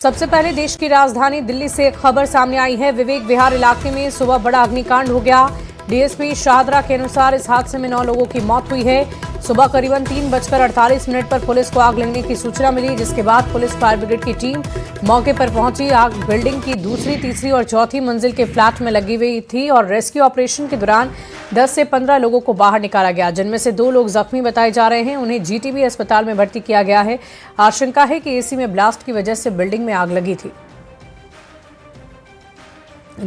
सबसे पहले देश की राजधानी दिल्ली से एक खबर सामने आई है। विवेक विहार इलाके में सुबह बड़ा अग्निकांड हो गया। डीएसपी शाहदरा के अनुसार इस हादसे में 9 लोगों की मौत हुई है। सुबह करीबन 3:48 पर पुलिस को आग लगने की सूचना मिली, जिसके बाद पुलिस फायर ब्रिगेड की टीम मौके पर पहुंची। आग बिल्डिंग की दूसरी, तीसरी और चौथी मंजिल के फ्लैट में लगी हुई थी और रेस्क्यू ऑपरेशन के दौरान 10 से 15 लोगों को बाहर निकाला गया, जिनमें से 2 लोग जख्मी बताए जा रहे हैं। उन्हें जीटीबी अस्पताल में भर्ती किया गया है। आशंका है कि एसी में ब्लास्ट की वजह से बिल्डिंग में आग लगी थी।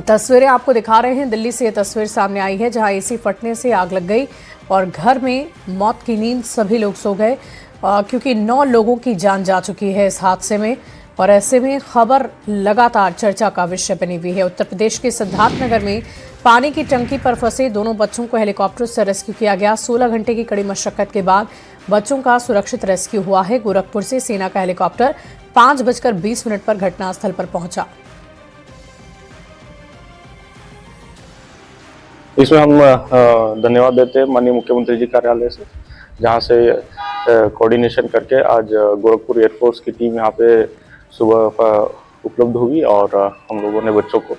तस्वीरें आपको दिखा रहे हैं। दिल्ली से यह तस्वीर सामने आई है, जहां एसी फटने से आग लग गई और घर में मौत की नींद सभी लोग सो गए, क्योंकि 9 लोगों की जान जा चुकी है इस हादसे में। और ऐसे में खबर लगातार चर्चा का विषय बनी हुई है। उत्तर प्रदेश के सिद्धार्थनगर में पानी की टंकी पर फंसे दोनों बच्चों को हेलीकॉप्टर से रेस्क्यू किया गया। 16 घंटे की कड़ी मशक्कत के बाद बच्चों का सुरक्षित रेस्क्यू हुआ है। गोरखपुर से सेना का हेलीकॉप्टर 5:20 पर घटनास्थल पर पहुंचा। इसमें हम धन्यवाद देते हैं माननीय मुख्यमंत्री जी कार्यालय से, जहां से कोऑर्डिनेशन करके आज गोरखपुर एयरफोर्स की टीम यहाँ पे सुबह उपलब्ध हुई और हम लोगों ने बच्चों को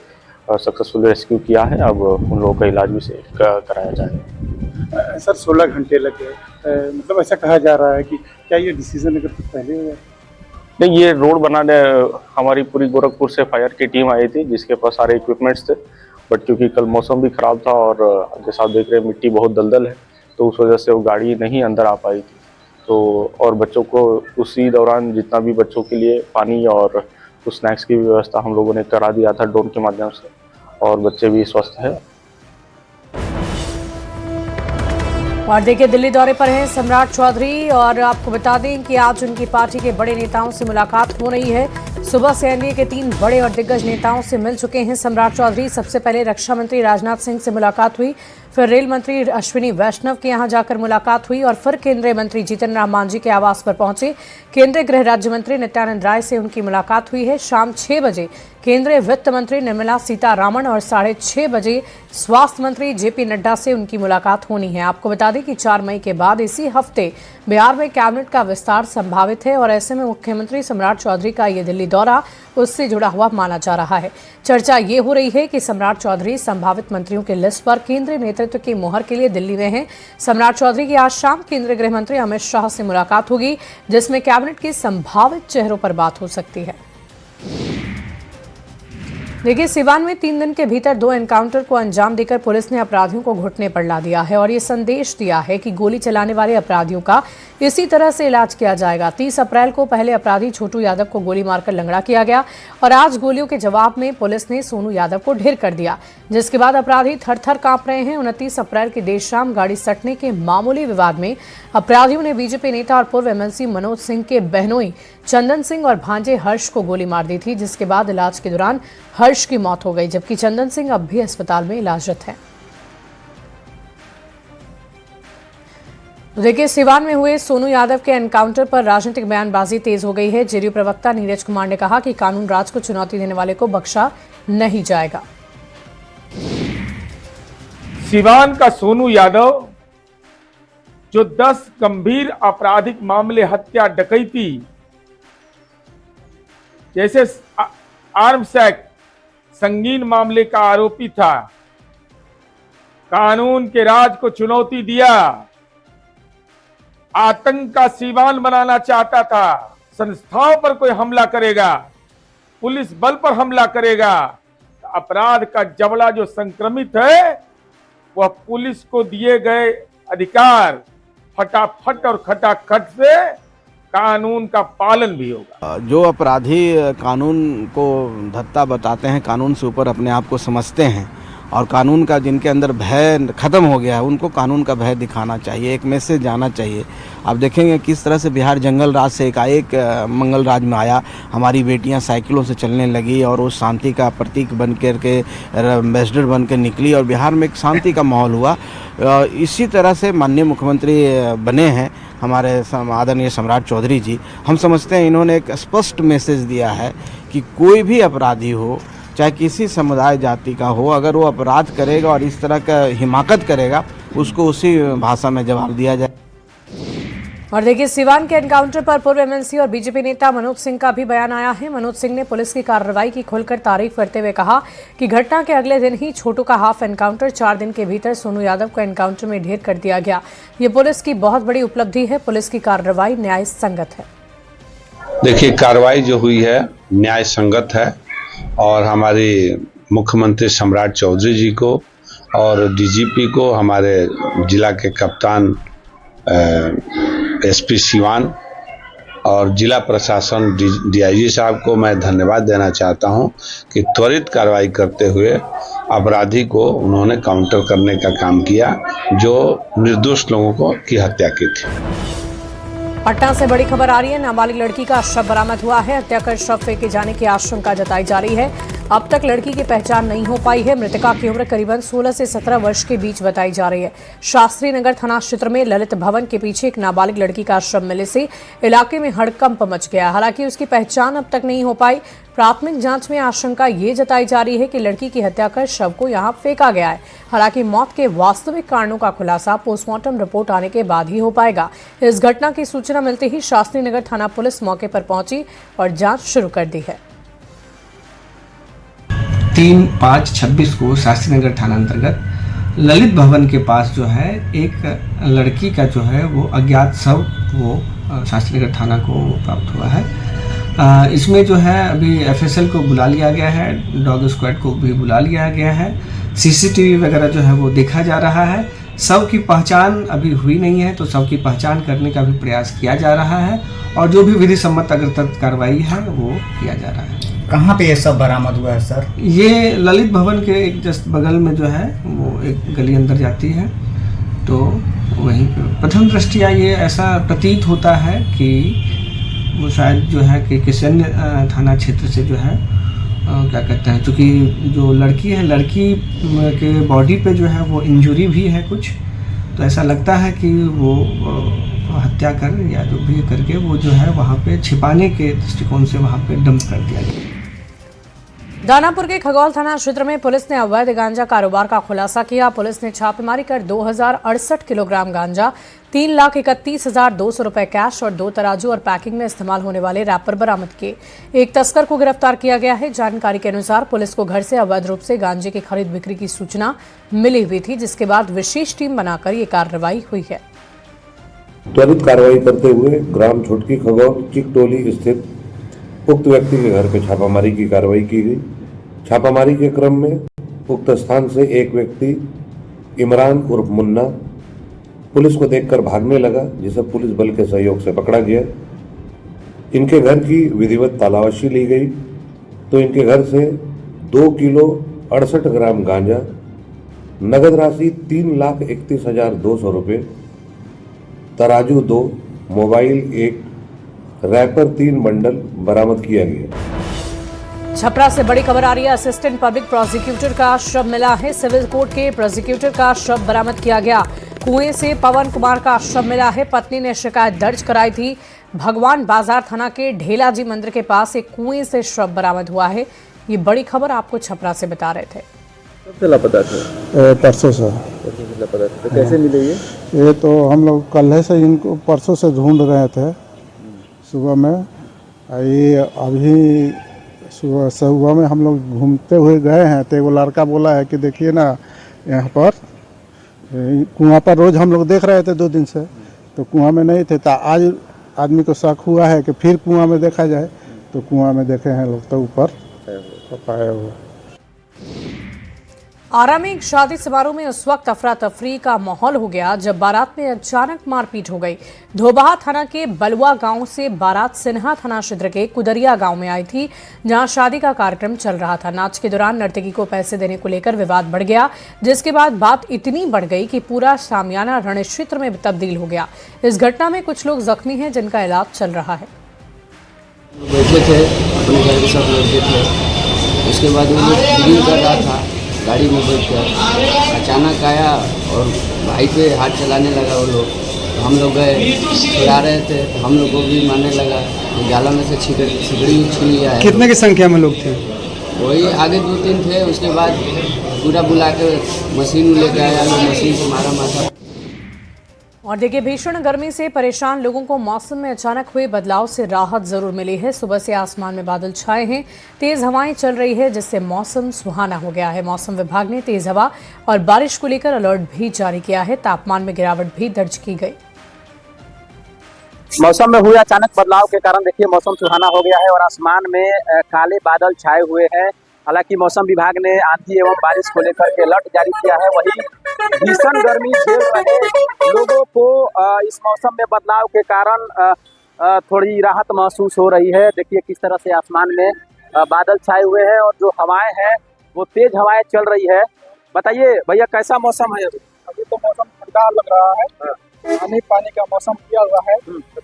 सक्सेसफुल रेस्क्यू किया है। अब उन लोगों का इलाज भी से कराया जाएगा। सर 16 घंटे लगे, मतलब ऐसा कहा जा रहा है कि क्या ये डिसीजन अगर पहले हो? नहीं, ये रोड बनाने हमारी पूरी गोरखपुर से फायर की टीम आई थी, जिसके पास सारे इक्विपमेंट्स थे, बट क्योंकि कल मौसम भी खराब था और जैसा आप देख रहे हैं मिट्टी बहुत दलदल है, तो उस वजह से वो गाड़ी नहीं अंदर आ पाई थी। तो और बच्चों को उसी दौरान जितना भी बच्चों के लिए पानी और कुछ स्नैक्स की व्यवस्था हम लोगों ने करा दिया था ड्रोन के माध्यम से, और बच्चे भी स्वस्थ हैं। और देखिए, दिल्ली दौरे पर हैं सम्राट चौधरी और आपको बता दें कि आज उनकी पार्टी के बड़े नेताओं से मुलाकात हो रही है। सुबह से एनडीए के 3 बड़े और दिग्गज नेताओं से मिल चुके हैं सम्राट चौधरी। सबसे पहले रक्षा मंत्री राजनाथ सिंह से मुलाकात हुई, फिर रेल मंत्री अश्विनी वैष्णव के यहां जाकर मुलाकात हुई और फिर केंद्रीय मंत्री जीतन राम मांझी के आवास पर पहुंचे। केंद्रीय गृह राज्य मंत्री नित्यानंद राय से उनकी मुलाकात हुई है। शाम 6 बजे केंद्रीय वित्त मंत्री निर्मला सीतारामन और 6:30 बजे स्वास्थ्य मंत्री जेपी नड्डा से उनकी मुलाकात होनी है। आपको बता दें कि 4 मई के बाद इसी हफ्ते बिहार में कैबिनेट का विस्तार संभावित है और ऐसे में मुख्यमंत्री सम्राट चौधरी का ये दिल्ली दौरा उससे जुड़ा हुआ माना जा रहा है। चर्चा ये हो रही है कि सम्राट चौधरी संभावित मंत्रियों की लिस्ट पर केंद्रीय नेतृत्व की मोहर के लिए दिल्ली में हैं। सम्राट चौधरी की आज शाम केंद्रीय गृह मंत्री अमित शाह से मुलाकात होगी, जिसमें कैबिनेट के संभावित चेहरों पर बात हो सकती है। देखिए, सिवान में 3 दिन के भीतर 2 एनकाउंटर को अंजाम देकर पुलिस ने अपराधियों को घुटने पर ला दिया है और ये संदेश दिया है कि गोली चलाने वाले अपराधियों का इसी तरह से इलाज किया जाएगा। 30 अप्रैल को पहले अपराधी छोटू यादव को गोली मारकर लंगड़ा किया गया और आज गोलियों के जवाब में पुलिस ने सोनू यादव को ढेर कर दिया, जिसके बाद अपराधी थर-थर कांप रहे हैं। 29 अप्रैल की देर शाम गाड़ी सटने के मामूली विवाद में अपराधियों ने बीजेपी नेता और पूर्व एमएलसी मनोज सिंह के बहनोई चंदन सिंह और भांजे हर्ष को गोली मार दी थी, जिसके बाद इलाज के दौरान हर्ष की मौत हो गई, जबकि चंदन सिंह अब भी अस्पताल में इलाजरत हैं। देखिए, सिवान में हुए सोनू यादव के एनकाउंटर पर राजनीतिक बयानबाजी तेज हो गई है। जेडीयू प्रवक्ता नीरज कुमार ने कहा कि कानून राज को चुनौती देने वाले को बख्शा नहीं जाएगा। सिवान का सोनू यादव जो 10 गंभीर आपराधिक मामले, हत्या, डकैती जैसे आर्म्स एक्ट संगीन मामले का आरोपी था, कानून के राज को चुनौती दिया, आतंक का सीवान बनाना चाहता था, संस्थाओं पर कोई हमला करेगा, पुलिस बल पर हमला करेगा, अपराध का जबड़ा जो संक्रमित है वह पुलिस को दिए गए अधिकार फटाफट और खटाखट से कानून का पालन भी होगा। जो अपराधी कानून को धत्ता बताते हैं, कानून से ऊपर अपने आप को समझते हैं और कानून का जिनके अंदर भय खत्म हो गया है, उनको कानून का भय दिखाना चाहिए, एक मैसेज जाना चाहिए। आप देखेंगे किस तरह से बिहार जंगल राज से एकाएक मंगल राज में आया, हमारी बेटियां साइकिलों से चलने लगी और वो शांति का प्रतीक बन कर के एम्बेसडर बन कर निकली और बिहार में एक शांति का माहौल हुआ। इसी तरह से माननीय मुख्यमंत्री बने हैं हमारे आदरणीय सम्राट चौधरी जी। हम समझते हैं इन्होंने एक स्पष्ट मैसेज दिया है कि कोई भी अपराधी हो, चाहे किसी समुदाय जाति का हो, अगर वो अपराध करेगा और इस तरह का हिमाकत करेगा, उसको उसी भाषा में जवाब दिया जाए। और देखिए, सिवान के एनकाउंटर पर पूर्व एमएलसी और बीजेपी नेता मनोज सिंह का भी बयान आया है। मनोज सिंह ने पुलिस की कार्रवाई की खुलकर तारीफ करते हुए कहा कि घटना के अगले दिन ही छोटू का हाफ एनकाउंटर, 4 दिन के भीतर सोनू यादव को एनकाउंटर में ढेर कर दिया गया। ये पुलिस की बहुत बड़ी उपलब्धि है। पुलिस की कार्रवाई न्याय संगत है। देखिए, कार्रवाई जो हुई है न्याय संगत है और हमारे मुख्यमंत्री सम्राट चौधरी जी को और डीजीपी को, हमारे जिला के कप्तान एसपी सिवान और जिला प्रशासन डीआईजी साहब को मैं धन्यवाद देना चाहता हूं कि त्वरित कार्रवाई करते हुए अपराधी को उन्होंने काउंटर करने का काम किया जो निर्दोष लोगों की हत्या की थी। पटना से बड़ी खबर आ रही है। नाबालिग लड़की का शव बरामद हुआ है। हत्या कर शव फेंके जाने की आशंका जताई जा रही है। अब तक लड़की की पहचान नहीं हो पाई है। मृतका की उम्र करीबन 16 से 17 वर्ष के बीच बताई जा रही है। शास्त्री नगर थाना क्षेत्र में ललित भवन के पीछे एक नाबालिग लड़की का शव मिलने से इलाके में हड़कंप मच गया। हालांकि उसकी पहचान अब तक नहीं हो पाई। प्राथमिक जांच में आशंका ये जताई जा रही है कि लड़की की हत्या कर शव को यहां फेंका गया है। हालांकि मौत के वास्तविक कारणों का खुलासा पोस्टमार्टम रिपोर्ट आने के बाद ही हो पाएगा। इस घटना की सूचना मिलते ही शास्त्री नगर थाना पुलिस मौके पर पहुंची और जांच शुरू कर दी है। 3/5/26 को शास्त्री नगर थाना अंतर्गत ललित भवन के पास जो है एक लड़की का जो है वो अज्ञात शव वो शास्त्री नगर थाना को प्राप्त हुआ है। इसमें जो है अभी एफएसएल को बुला लिया गया है, डॉग स्क्वाड को भी बुला लिया गया है। सीसीटीवी वगैरह जो है वो देखा जा रहा है। शव की पहचान अभी हुई नहीं है, तो शव की पहचान करने का भी प्रयास किया जा रहा है और जो भी विधि सम्मत अगर तक कार्रवाई है वो किया जा रहा है। कहाँ पे ये सब बरामद हुआ है सर? ये ललित भवन के एक जस्ट बगल में जो है वो एक गली अंदर जाती है, तो वहीं पे प्रथम दृष्टिया ये ऐसा प्रतीत होता है कि वो शायद जो है कि किसी अन्य थाना क्षेत्र से जो है क्या कहते हैं, चूँकि जो लड़की है, लड़की के बॉडी पे जो है वो इंजरी भी है कुछ, तो ऐसा लगता है कि वो हत्या कर या जो भी करके वो जो है वहाँ पे छिपाने के दृष्टिकोण से वहाँ पे डंप कर दिया गया। दानापुर के खगौल थाना क्षेत्र में पुलिस ने अवैध गांजा कारोबार का खुलासा किया। पुलिस ने छापेमारी कर 2068 किलोग्राम गांजा, 3,31,200 रुपए कैश और 2 तराजू और पैकिंग में इस्तेमाल होने वाले रैपर बरामद किए। एक तस्कर को गिरफ्तार किया गया है। जानकारी के अनुसार पुलिस को घर से अवैध रूप से गांजे की खरीद बिक्री की सूचना मिली हुई थी, जिसके बाद विशेष टीम बनाकर ये कार्रवाई हुई है। त्वरित कार्रवाई करते हुए ग्राम छोटकी खगौल चिकटोली स्थित उक्त व्यक्ति के घर पर छापामारी की कार्रवाई की गई। छापामारी के क्रम में उक्त स्थान से एक व्यक्ति इमरान उर्फ मुन्ना पुलिस को देखकर भागने लगा, जिसे पुलिस बल के सहयोग से पकड़ा गया। इनके घर की विधिवत तलाशी ली गई तो इनके घर से 2 किलो 68 ग्राम गांजा, नगद राशि 3,31,200 रुपये, तराजू 2, मोबाइल 1, रैपर 3 बंडल बरामद किया गया। छपरा से बड़ी खबर आ रही है। असिस्टेंट पब्लिक प्रोसिक्यूटर का शव मिला है। सिविल कोर्ट के प्रोसिक्यूटर का शव बरामद किया गया। कुएं से पवन कुमार का शव मिला है। पत्नी ने शिकायत दर्ज कराई थी। भगवान बाजार थाना के ढेलाजी मंदिर के पास एक कुएं से शव बरामद हुआ है। ये बड़ी खबर आपको छपरा से बता रहे थे। कब से लापता थे? परसों से लापता थे। तो कैसे मिले ये तो हम लोग कल से इनको परसों से ढूंढ रहे थे सुबह में। ये अभी सुबह में हम लोग घूमते हुए गए हैं तो वो लड़का बोला है कि देखिए ना, यहाँ पर कुआं पर रोज़ हम लोग देख रहे थे 2 दिन से, तो कुआं में नहीं थे। तो आज आदमी को शक हुआ है कि फिर कुआं में देखा जाए, तो कुआं में देखे हैं लोग तो ऊपर पाए हुए। आरा में एक शादी समारोह में उस वक्त अफरा तफरी का माहौल हो गया जब बारात में अचानक मारपीट हो गई। धोबाहा थाना के बलुआ गांव से बारात सिन्हा थाना क्षेत्र के कुदरिया गांव में आई थी, जहां शादी का कार्यक्रम चल रहा था। नाच के दौरान नर्तकी को पैसे देने को लेकर विवाद बढ़ गया, जिसके बाद बात इतनी बढ़ गई कि पूरा सामियाना रणक्षेत्र में तब्दील हो गया। इस घटना में कुछ लोग जख्मी हैं, जिनका इलाज चल रहा है। बैठे थे, अपने घर के सब लड़के थे। उसके बाद वो ड्रिल कर रहा था गाड़ी में बैठकर, अचानक आया और भाई पे हाथ चलाने लगा वो लोग। तो हम लोग गए, छुड़ा रहे थे, तो हम लोग को भी मारने लगा। गाला में से सिगड़ी छीन लिया है। कितने की संख्या में लोग थे? वही आगे 2-3 थे। उसके बाद पूरा बुला के मशीन लेके आया, मशीन से मारा माथा। और देखिए, भीषण गर्मी से परेशान लोगों को मौसम में अचानक हुए बदलाव से राहत जरूर मिली है। सुबह से आसमान में बादल छाए हैं, तेज हवाएं चल रही है, जिससे मौसम सुहाना हो गया है। मौसम विभाग ने तेज हवा और बारिश को लेकर अलर्ट भी जारी किया है। तापमान में गिरावट भी दर्ज की गई। मौसम में हुए अचानक बदलाव के कारण देखिए मौसम सुहाना हो गया है और आसमान में काले बादल छाए हुए हैं। हालांकि मौसम विभाग ने आंधी एवं बारिश को लेकर के अलर्ट जारी किया है। वहीं भीषण गर्मी झेल रहे लोगों को इस मौसम में बदलाव के कारण थोड़ी राहत महसूस हो रही है। देखिए किस तरह से आसमान में बादल छाए हुए हैं और जो हवाएं हैं वो तेज हवाएं चल रही है। बताइए भैया, कैसा मौसम है? अभी तो मौसम ठंडा लग रहा है, पानी पानी का मौसम किया हुआ है।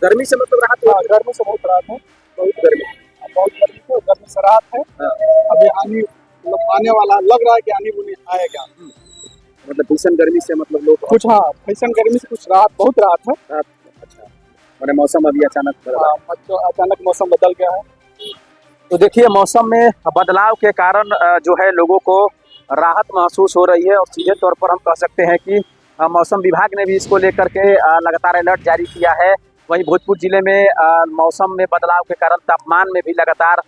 गर्मी से मतलब राहत है? गर्मी से बहुत राहत है, बहुत गर्मी से राहत है। अभी आने वाला लग रहा है कि आनी बुनी आएगा। मतलब भीषण गर्मी से मतलब लोग कुछ, हाँ, भीषण गर्मी से कुछ राहत, बहुत राहत है। अच्छा, और मौसम अभी अचानक मौसम बदल गया है। तो देखिए मौसम में बदलाव के कारण जो है लोगों को राहत महसूस हो रही है और सीधे तौर पर हम कह सकते हैं कि मौसम विभाग ने भी इसको लेकर के लगातार अलर्ट जारी किया है। वहीं भोजपुर जिले में मौसम में बदलाव के कारण तापमान में भी लगातार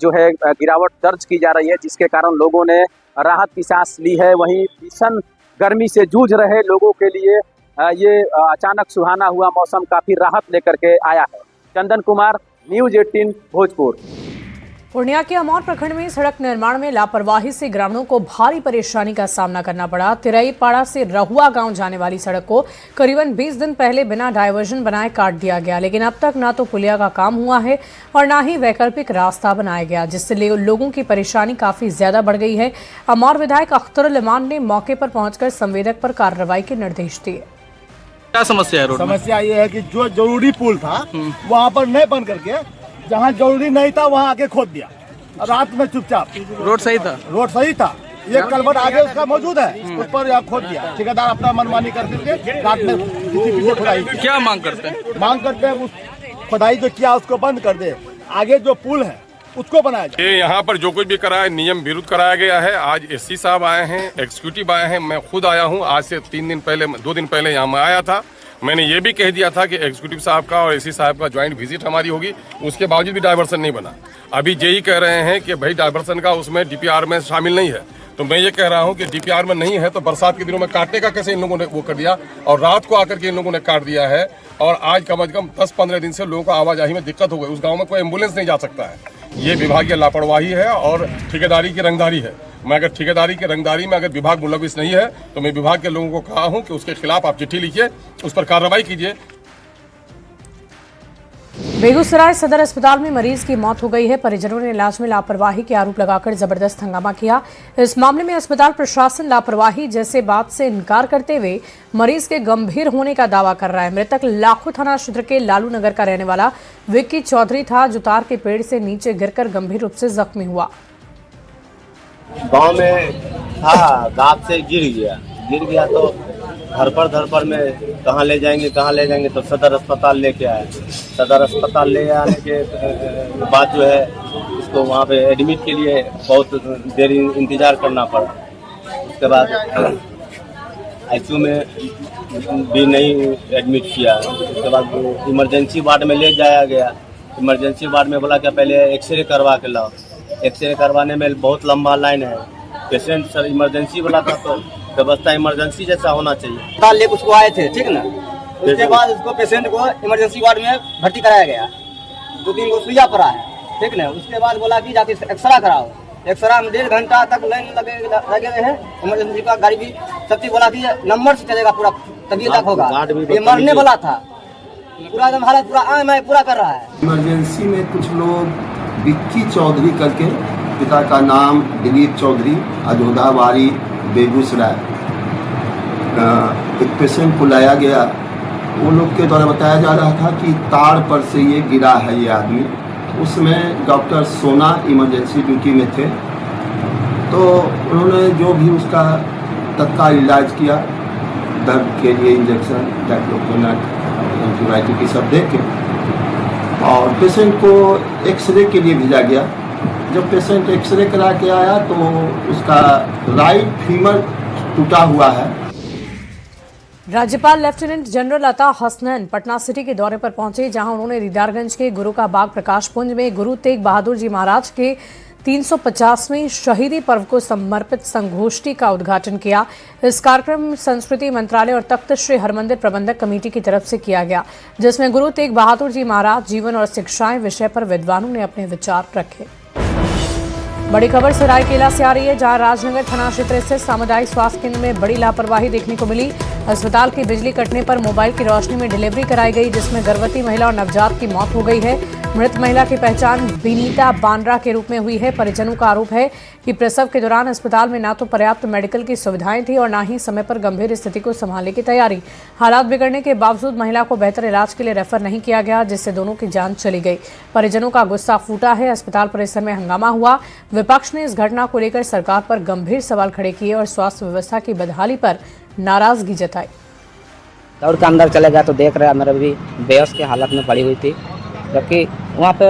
जो है गिरावट दर्ज की जा रही है, जिसके कारण लोगों ने राहत की सांस ली है। वहीं भीषण गर्मी से जूझ रहे लोगों के लिए ये अचानक सुहाना हुआ मौसम काफी राहत लेकर के आया है। चंदन कुमार, न्यूज़ 18 भोजपुर। पूर्णिया के अमौर प्रखंड में सड़क निर्माण में लापरवाही से ग्रामीणों को भारी परेशानी का सामना करना पड़ा। तिरईपाड़ा से रहुआ गांव जाने वाली सड़क को करीबन 20 दिन पहले बिना डायवर्जन बनाए काट दिया गया, लेकिन अब तक ना तो पुलिया का काम हुआ है और ना ही वैकल्पिक रास्ता बनाया गया, जिससे लोगों की परेशानी काफी ज्यादा बढ़ गई है। अमौर विधायक अख्तरुल इमान ने मौके पर पहुंचकर संवेदक पर कार्रवाई के निर्देश दिए। क्या समस्या है? समस्या ये है कि जो जरूरी पुल था वहाँ पर नहीं बन करके जहाँ जरूरी नहीं था वहाँ आके खोद दिया। रात में चुपचाप। रोड सही था? रोड सही था, ये कलवर आगे उसका मौजूद है, उस पर यहाँ खोद दिया। ठेकेदार अपना मनमानी कर करके रात में पीछे खुदाई। क्या मांग करते हैं? मांग करते हैं उस खुदाई जो किया उसको बंद कर दे, आगे जो पुल है उसको बनाया जाए। ये यहाँ पर जो कुछ भी कराया नियम विरुद्ध कराया गया है। आज एससी साहब आए हैं, एग्जीक्यूटिव आए हैं, मैं खुद आया हूँ। आज से 2 दिन पहले यहाँ मैं आया था। मैंने ये भी कह दिया था कि एग्जीक्यूटिव साहब का और एससी साहब का ज्वाइंट विजिट हमारी होगी, उसके बावजूद भी डायवर्सन नहीं बना। अभी यही कह रहे हैं कि भाई डायवर्सन का उसमें डीपीआर में शामिल नहीं है। तो मैं ये कह रहा हूँ कि डीपीआर में नहीं है तो बरसात के दिनों में काटने का कैसे इन लोगों ने वो कर दिया और रात को आकर के इन लोगों ने काट दिया है। और आज कम से कम 10-15 दिन से लोगों को आवाजाही में दिक्कत हो गई। उस गाँव में कोई एम्बुलेंस नहीं जा सकता है। ये विभागीय लापरवाही है और ठेकेदारी की रंगदारी है। मैं अगर ठेकेदारी की रंगदारी में अगर विभाग मुलविस नहीं है तो मैं विभाग के लोगों को कहा हूं कि उसके खिलाफ आप चिट्ठी लिखिए, उस पर कार्रवाई कीजिए। बेगूसराय सदर अस्पताल में मरीज की मौत हो गई है। परिजनों ने इलाज में लापरवाही के आरोप लगाकर जबरदस्त हंगामा किया। इस मामले में अस्पताल प्रशासन लापरवाही जैसे बात से इनकार करते हुए मरीज के गंभीर होने का दावा कर रहा है। मृतक लाखों थाना क्षेत्र के लालू नगर का रहने वाला विक्की चौधरी था, जो तार के पेड़ से नीचे गिरकर गंभीर रूप से जख्मी हुआ। गांव में था, दांत से गिर गया तो धर पर में कहाँ ले जाएंगे तो सदर अस्पताल लेके आए। सदर अस्पताल ले आने के बाद जो है इसको वहाँ पे एडमिट के लिए बहुत देर इंतजार करना पड़ा। उसके बाद आईसीयू में भी नहीं एडमिट किया। उसके बाद इमरजेंसी वार्ड में ले जाया गया। इमरजेंसी वार्ड में बोला कि पहले एक्सरे करवा के लाओ। एक्सरे करवाने में बहुत लंबा लाइन है। पेशेंट सर इमरजेंसी वाला था तो व्यवस्था इमरजेंसी जैसा होना चाहिए। अस्पताल लेकर उसको आए थे, ठीक ना। उसके बाद उसको पेशेंट को इमरजेंसी वार्ड में भर्ती कराया गया। 2-3 को सुइया पड़ा है, ठीक ना। उसके बाद बोला कि जाके एक्सरा कराओ। एक्सरा में 1.5 घंटा तक लाइन लगे हुए हैं। इमरजेंसी का गाड़ी भी सब बोला कि नंबर से चलेगा पूरा, तभी तक होगा। ये मरने वाला था, पूरा एकदम हालत पूरा कर रहा है। इमरजेंसी में कुछ लोग विक्की चौधरी करके, पिता का नाम दिलीप चौधरी, अजोधाबाड़ी बेगूसराय, एक पेशेंट को लाया गया। वो लोग के द्वारा बताया जा रहा था कि तार पर से ये गिरा है ये आदमी। उसमें डॉक्टर सोना इमरजेंसी ड्यूटी में थे, तो उन्होंने जो भी उसका तत्काल इलाज किया, दर्द के लिए इंजेक्शन, डाइक्लोफेनाक, एंटीबायोटिक सब दे के, और पेशेंट को एक्सरे के लिए भेजा गया। जब पेशेंट एक्सरे करा के आया तो उसका राइट फीमर टूटा हुआ है। राज्यपाल लेफ्टिनेंट जनरल अता हसनैन पटना सिटी के दौरे पर पहुंचे, जहां उन्होंने दीदारगंज के गुरु का बाग प्रकाश पुंज में गुरु तेग बहादुर जी महाराज के 350वें शहीदी पर्व को समर्पित संगोष्ठी का उद्घाटन किया। इस कार्यक्रम में संस्कृति मंत्रालय और तख्त श्री हरमंदिर प्रबंधक कमेटी की तरफ से किया गया, जिसमें गुरु तेग बहादुर जी महाराज जीवन और शिक्षाएं विषय पर विद्वानों ने अपने विचार रखे। बड़ी खबर सरायकेला से आ रही है, जहां राजनगर थाना क्षेत्र स्थित सामुदायिक स्वास्थ्य केंद्र में बड़ी लापरवाही देखने को मिली। अस्पताल की बिजली कटने पर मोबाइल की रोशनी में डिलीवरी कराई गई, जिसमें गर्भवती महिला और नवजात की मौत हो गई है। मृत महिला की पहचान विनीता बांद्रा के रूप में हुई है। परिजनों का आरोप है कि प्रसव के दौरान अस्पताल में न तो पर्याप्त मेडिकल की सुविधाएं थी और न ही समय पर गंभीर स्थिति को संभालने की तैयारी। हालात बिगड़ने के बावजूद महिला को बेहतर इलाज के लिए रेफर नहीं किया गया, जिससे दोनों की जान चली गई। परिजनों का गुस्सा फूटा है। अस्पताल परिसर में हंगामा हुआ। विपक्ष ने इस घटना को लेकर सरकार पर गंभीर सवाल खड़े किए और स्वास्थ्य व्यवस्था की बदहाली पर नाराजगी जताई। दौड़ के अंदर चले गया तो देख रहे मेरे भी बेहोश की हालत में पड़ी हुई थी, जबकि वहाँ पे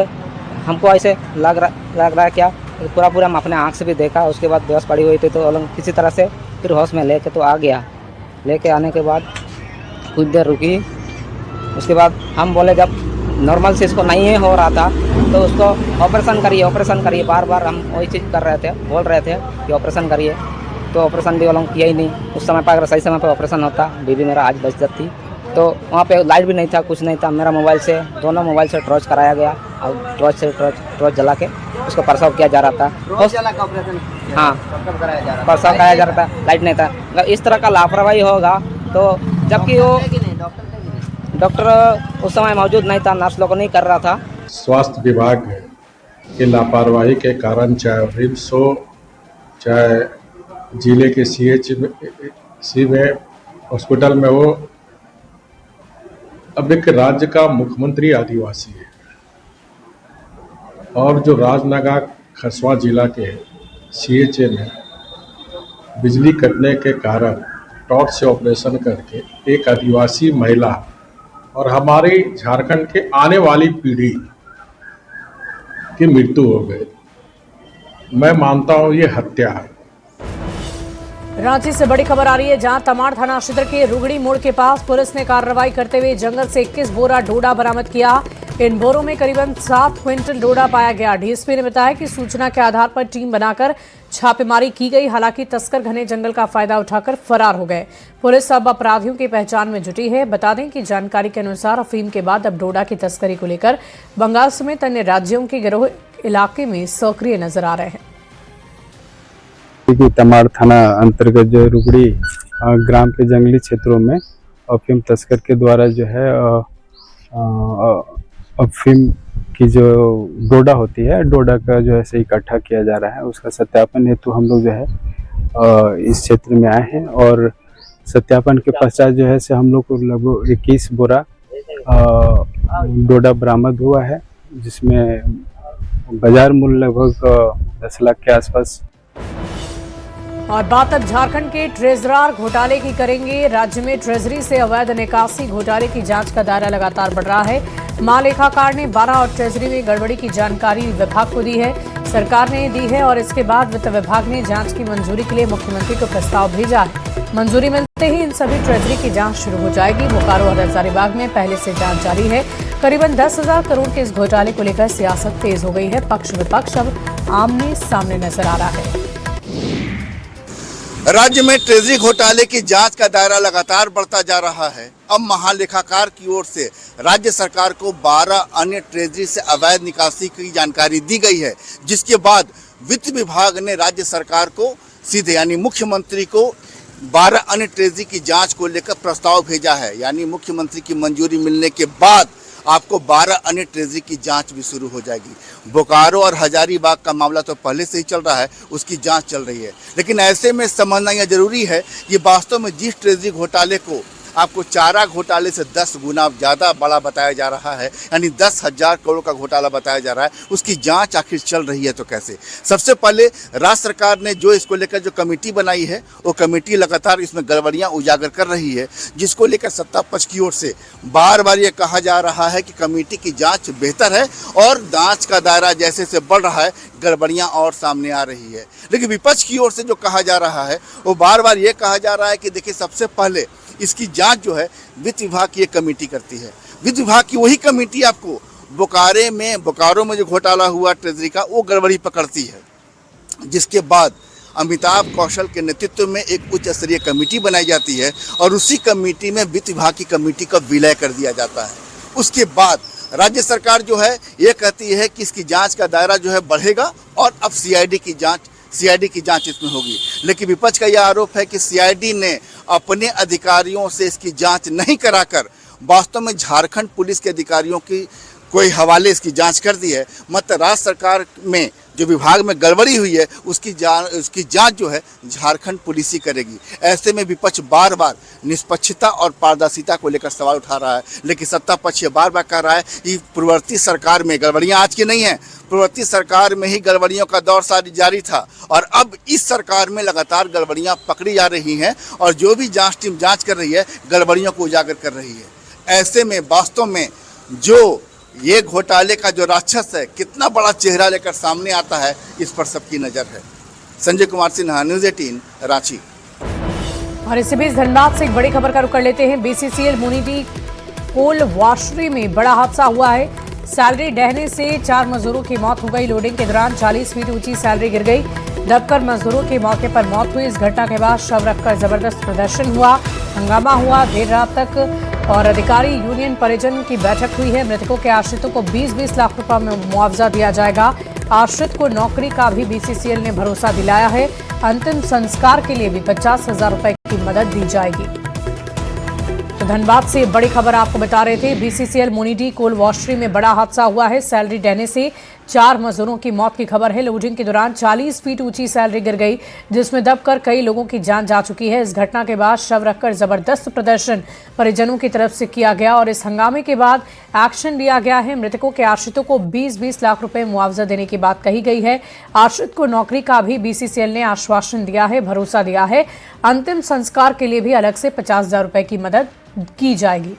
हमको ऐसे लग रहा है क्या पूरा हम अपने आँख से भी देखा। उसके बाद बेहोश पड़ी हुई थी तो किसी तरह से फिर होश में लेके तो आ गया। लेके आने के बाद कुछ देर रुकी, उसके बाद हम बोले जब नॉर्मल से इसको नहीं हो रहा था तो उसको ऑपरेशन करिए। बार बार हम वही चीज़ बोल रहे थे कि ऑपरेशन करिए, तो ऑपरेशन भी वो लोग किया ही नहीं। उस समय पर अगर सही समय पर ऑपरेशन होता, बीबी मेरा आज बच जाती। तो वहाँ पे लाइट भी नहीं था, कुछ नहीं था। मेरा मोबाइल से दोनों मोबाइल से टॉर्च कराया गया और टॉर्च जला के उसको प्रसव किया जा रहा था। हाँ, प्रसव कराया जा रहा था, लाइट नहीं था। अगर इस तरह का लापरवाही होगा तो, जबकि वो डॉक्टर उस समय मौजूद नहीं था, नर्स लोग नहीं कर रहा था। स्वास्थ्य विभाग की लापरवाही के कारण चाहे रिम्स हो, चाहे जिले के CHC में हॉस्पिटल में हो, अब एक राज्य का मुख्यमंत्री आदिवासी है और जो राजनगर खरसवा जिला के CHA में बिजली कटने के कारण टॉर्च से ऑपरेशन करके एक आदिवासी महिला और हमारे झारखंड के आने वाली पीढ़ी की मृत्यु हो गई। मैं मानता हूँ ये हत्या है। रांची से बड़ी खबर आ रही है, जहां तमाड़ थाना क्षेत्र के रुगड़ी मोड़ के पास पुलिस ने कार्रवाई करते हुए जंगल से 21 बोरा डोडा बरामद किया। इन बोरों में करीबन 7 क्विंटल डोडा पाया गया। डीएसपी ने बताया कि सूचना के आधार पर टीम बनाकर छापेमारी की गई। हालांकि तस्कर घने जंगल का फायदा उठाकर फरार हो गए। पुलिस अब अपराधियों की पहचान में जुटी है। बता दें कि जानकारी के अनुसार अफीम के बाद अब डोडा की तस्करी को लेकर बंगाल समेत अन्य राज्यों के गिरोह इलाके में सक्रिय नजर आ रहे हैं। तमाड़ थाना अंतर्गत जो रुगड़ी ग्राम के जंगली क्षेत्रों में अफीम तस्कर के द्वारा जो है अफीम की जो डोडा होती है, डोडा का जो है इकट्ठा किया जा रहा है। उसका सत्यापन हेतु हम लोग जो है इस क्षेत्र में आए हैं और सत्यापन के पश्चात जो है हम लोग को लगभग 21 बोरा डोडा बरामद हुआ है, जिसमें बाजार मूल्य लगभग 10 लाख के आसपास। और बात अब झारखंड के ट्रेजरार घोटाले की करेंगे। राज्य में ट्रेजरी से अवैध निकासी घोटाले की जांच का दायरा लगातार बढ़ रहा है। महालेखाकार ने 12 और ट्रेजरी में गड़बड़ी की जानकारी विभाग को दी है, सरकार ने दी है और इसके बाद वित्त विभाग ने जांच की मंजूरी के लिए मुख्यमंत्री को प्रस्ताव भेजा है। मंजूरी मिलते ही इन सभी ट्रेजरी की जांच शुरू हो जाएगी। बोकारो और हजारीबाग में पहले से जांच जारी है। करीबन 10,000 करोड़ के इस घोटाले को लेकर सियासत तेज हो गई है। पक्ष विपक्ष अब आमने सामने नजर आ रहा है। राज्य में ट्रेजरी घोटाले की जांच का दायरा लगातार बढ़ता जा रहा है। अब महालेखाकार की ओर से राज्य सरकार को 12 अन्य ट्रेजरी से अवैध निकासी की जानकारी दी गई है, जिसके बाद वित्त विभाग ने राज्य सरकार को सीधे यानी मुख्यमंत्री को 12 अन्य ट्रेजरी की जांच को लेकर प्रस्ताव भेजा है। यानी मुख्यमंत्री की मंजूरी मिलने के बाद आपको 12 अन्य ट्रेजरी की जांच भी शुरू हो जाएगी। बोकारो और हजारीबाग का मामला तो पहले से ही चल रहा है, उसकी जांच चल रही है। लेकिन ऐसे में समझना यह जरूरी है कि वास्तव में जिस ट्रेजरी घोटाले को आपको चारा घोटाले से 10 गुना ज़्यादा बड़ा बताया जा रहा है, यानी 10,000 करोड़ का घोटाला बताया जा रहा है, उसकी जांच आखिर चल रही है तो कैसे। सबसे पहले राज्य सरकार ने जो इसको लेकर जो कमेटी बनाई है, वो कमेटी लगातार इसमें गड़बड़ियां उजागर कर रही है, जिसको लेकर सत्ता पक्ष की ओर से बार बार ये कहा जा रहा है कि कमेटी की जाँच बेहतर है और जाँच का दायरा जैसे से बढ़ रहा है, गड़बड़ियाँ और सामने आ रही है। लेकिन विपक्ष की ओर से जो कहा जा रहा है, वो बार बार ये कहा जा रहा है कि देखिए सबसे पहले इसकी जांच जो है वित्त विभाग की एक कमेटी करती है। वित्त विभाग की वही कमेटी आपको बोकारो में जो घोटाला हुआ ट्रेजरी का, वो गड़बड़ी पकड़ती है, जिसके बाद अमिताभ कौशल के नेतृत्व में एक उच्च स्तरीय कमेटी बनाई जाती है और उसी कमेटी में वित्त विभाग की कमेटी का विलय कर दिया जाता है। उसके बाद राज्य सरकार जो है ये कहती है कि इसकी जांच का दायरा जो है बढ़ेगा और अब सीआईडी की जांच इसमें होगी। लेकिन विपक्ष का यह आरोप है कि सीआईडी ने अपने अधिकारियों से इसकी जांच नहीं कराकर वास्तव में झारखंड पुलिस के अधिकारियों की कोई हवाले इसकी जांच कर दी है। मतलब राज्य सरकार में जो विभाग में गड़बड़ी हुई है उसकी जांच जो है झारखंड पुलिस ही करेगी। ऐसे में विपक्ष बार बार निष्पक्षता और पारदर्शिता को लेकर सवाल उठा रहा है, लेकिन सत्ता पक्ष बार बार कह रहा है कि पूर्ववर्ती सरकार में गड़बड़ियां आज की नहीं है, पूर्ववर्ती सरकार में ही गड़बड़ियों का दौर जारी था और अब इस सरकार में लगातार गड़बड़ियां पकड़ी जा रही हैं और जो भी जांच टीम जांच कर रही है गड़बड़ियों को उजागर कर रही है। ऐसे में वास्तव में जो ये घोटाले का जो राक्षस है कितना बड़ा चेहरा लेकर सामने आता है, इस पर सबकी नजर है। संजय कुमार सिन्हा, न्यूज़ 18 रांची। और इसी बीच धनबाद से एक बड़ी खबर का रुख कर लेते हैं। बीसीसीएल मोनीडी कोल वॉशरी में बड़ा हादसा हुआ है। सैलरी ढहने से 4 मजदूरों की मौत हो गई। लोडिंग के दौरान 40 फीट ऊंची सैलरी गिर गई। दबकर मजदूरों की मौके पर मौत हुई। इस घटना के बाद शव रखकर जबरदस्त प्रदर्शन हुआ, हंगामा हुआ देर रात तक और अधिकारी यूनियन परिजन की बैठक हुई है। मृतकों के आश्रितों को 20-20 लाख रुपए में मुआवजा दिया जाएगा। आश्रित को नौकरी का भी बीसीसीएल ने भरोसा दिलाया है। अंतिम संस्कार के लिए भी 50,000 रुपए की मदद दी जाएगी। तो धनबाद से बड़ी खबर आपको बता रहे थे। बीसीसीएल मोनीडी कोल वॉशरी में बड़ा हादसा हुआ है। सैलरी ढहने से 4 मजदूरों की मौत की खबर है। लोडिंग के दौरान 40 फीट ऊंची सैलरी गिर गई, जिसमें दबकर कई लोगों की जान जा चुकी है। इस घटना के बाद शव रखकर जबरदस्त प्रदर्शन परिजनों की तरफ से किया गया और इस हंगामे के बाद एक्शन लिया गया है। मृतकों के आश्रितों को 20-20 लाख रुपए मुआवजा देने की बात कही गई है। आश्रित को नौकरी का भी बीसीसीएल ने आश्वासन दिया है, भरोसा दिया है। अंतिम संस्कार के लिए भी अलग से 50,000 रुपए की मदद की जाएगी।